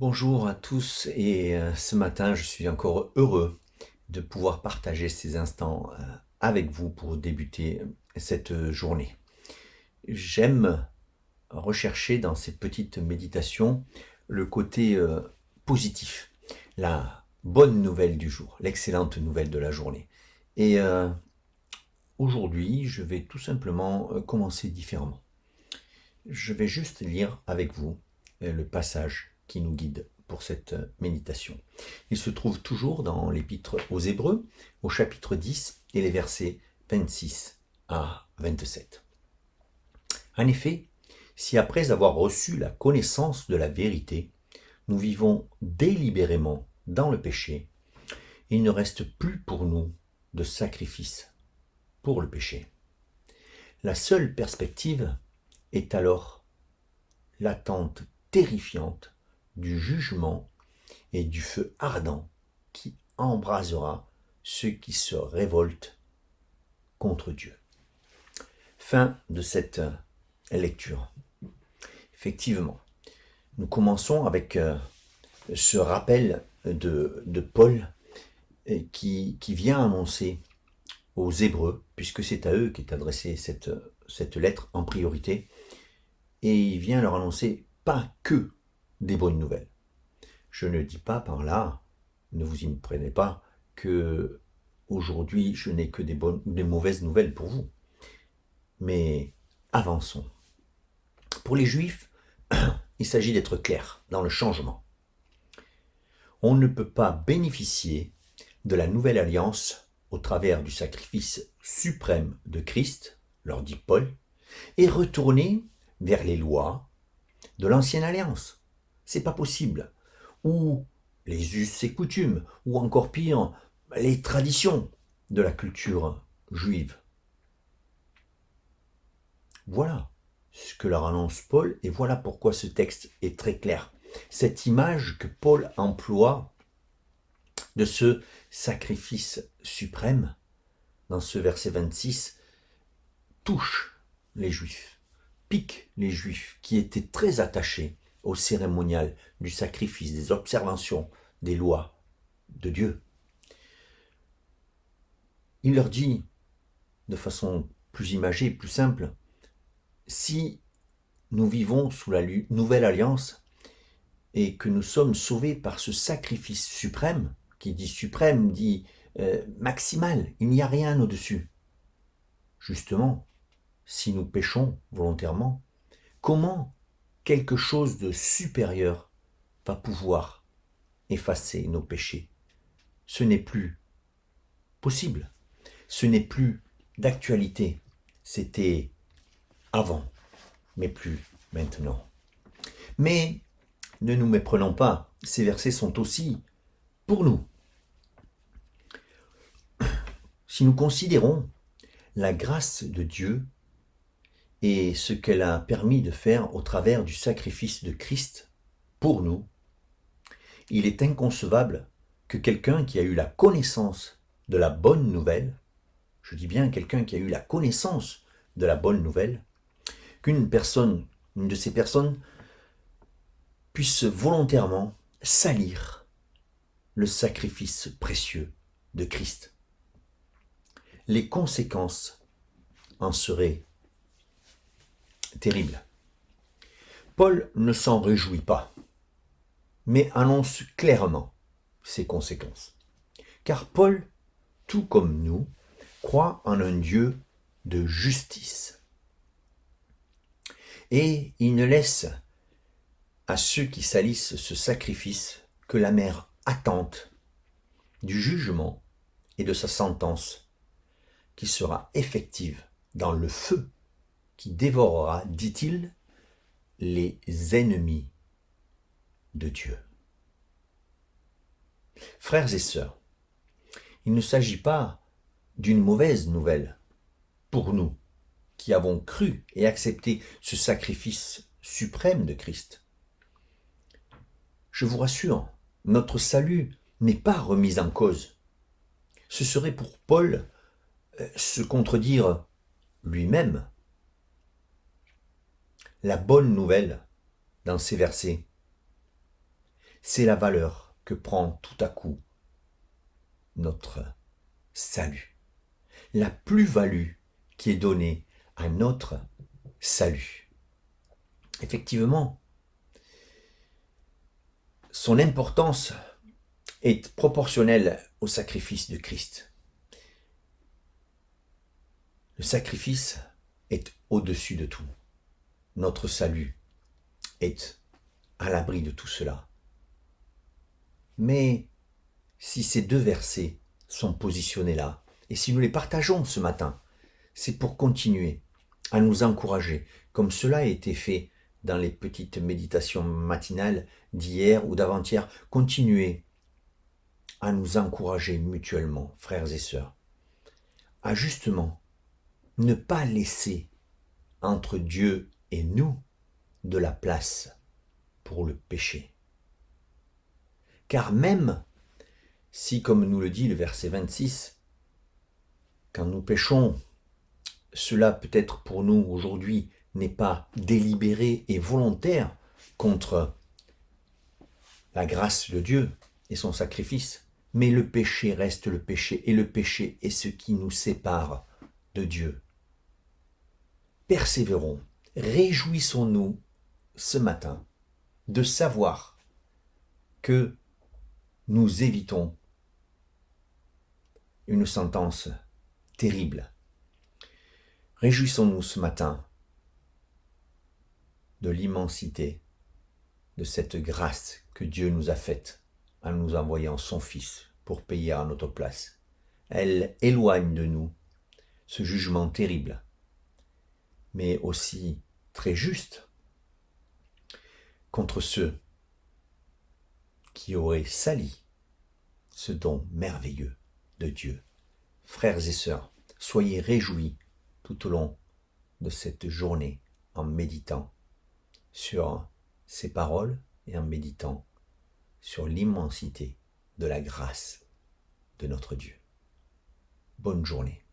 Bonjour à tous et ce matin je suis encore heureux de pouvoir partager ces instants avec vous pour débuter cette journée. J'aime rechercher dans ces petites méditations le côté positif, la bonne nouvelle du jour, l'excellente nouvelle de la journée. Et aujourd'hui je vais tout simplement commencer différemment. Je vais juste lire avec vous le passage qui nous guide pour cette méditation. Il se trouve toujours dans l'épître aux Hébreux, au chapitre 10 et les versets 26 à 27. En effet, si après avoir reçu la connaissance de la vérité, nous vivons délibérément dans le péché, il ne reste plus pour nous de sacrifice pour le péché. La seule perspective est alors l'attente terrifiante du jugement et du feu ardent qui embrasera ceux qui se révoltent contre Dieu. Fin de cette lecture. Effectivement, nous commençons avec ce rappel de Paul qui vient annoncer aux Hébreux, puisque c'est à eux qu'est adressée cette lettre en priorité, et il vient leur annoncer pas que des bonnes nouvelles. Je ne dis pas par là, ne vous y prenez pas, que aujourd'hui je n'ai que des mauvaises nouvelles pour vous. Mais avançons. Pour les Juifs, il s'agit d'être clair dans le changement. On ne peut pas bénéficier de la nouvelle alliance au travers du sacrifice suprême de Christ, leur dit Paul, et retourner vers les lois de l'ancienne alliance. C'est pas possible. Ou les us et coutumes, ou encore pire, les traditions de la culture juive. Voilà ce que leur annonce Paul, et voilà pourquoi ce texte est très clair. Cette image que Paul emploie de ce sacrifice suprême, dans ce verset 26, touche les Juifs, pique les Juifs qui étaient très attachés au cérémonial du sacrifice, des observations, des lois de Dieu. Il leur dit, de façon plus imagée, plus simple, si nous vivons sous la nouvelle alliance et que nous sommes sauvés par ce sacrifice suprême, qui dit suprême, dit maximal, il n'y a rien au-dessus. Justement, si nous péchons volontairement, comment quelque chose de supérieur va pouvoir effacer nos péchés? Ce n'est plus possible. Ce n'est plus d'actualité. C'était avant, mais plus maintenant. Mais ne nous méprenons pas, ces versets sont aussi pour nous. Si nous considérons la grâce de Dieu et ce qu'elle a permis de faire au travers du sacrifice de Christ pour nous, il est inconcevable que quelqu'un qui a eu la connaissance de la bonne nouvelle, je dis bien quelqu'un qui a eu la connaissance de la bonne nouvelle, qu'une personne, une de ces personnes, puisse volontairement salir le sacrifice précieux de Christ. Les conséquences en seraient terribles. Paul ne s'en réjouit pas, mais annonce clairement ses conséquences. Car Paul, tout comme nous, croit en un Dieu de justice. Et il ne laisse à ceux qui salissent ce sacrifice que l'amère attente du jugement et de sa sentence qui sera effective dans le feu qui dévorera, dit-il, les ennemis de Dieu. Frères et sœurs, il ne s'agit pas d'une mauvaise nouvelle pour nous qui avons cru et accepté ce sacrifice suprême de Christ. Je vous rassure, notre salut n'est pas remis en cause. Ce serait pour Paul se contredire lui-même. La bonne nouvelle dans ces versets, C'est la valeur que prend tout à coup notre salut. La plus-value qui est donnée à notre salut. Effectivement, son importance est proportionnelle au sacrifice de Christ. Le sacrifice est au-dessus de tout. Notre salut est à l'abri de tout cela. Mais si ces deux versets sont positionnés là, et si nous les partageons ce matin, c'est pour continuer à nous encourager, comme cela a été fait dans les petites méditations matinales d'hier ou d'avant-hier. Continuer à nous encourager mutuellement, frères et sœurs, à justement ne pas laisser entre Dieu et nous de la place pour le péché. Car même si, comme nous le dit le verset 26, quand nous péchons, cela peut-être pour nous aujourd'hui n'est pas délibéré et volontaire contre la grâce de Dieu et son sacrifice, mais le péché reste le péché, et le péché est ce qui nous sépare de Dieu. Persévérons, réjouissons-nous ce matin de savoir que nous évitons une sentence terrible. Réjouissons-nous ce matin de l'immensité de cette grâce que Dieu nous a faite en nous envoyant son Fils pour payer à notre place. Elle éloigne de nous ce jugement terrible, mais aussi très juste, contre ceux qui auraient sali ce don merveilleux de Dieu. Frères et sœurs, soyez réjouis tout au long de cette journée en méditant sur ces paroles et en méditant sur l'immensité de la grâce de notre Dieu. Bonne journée.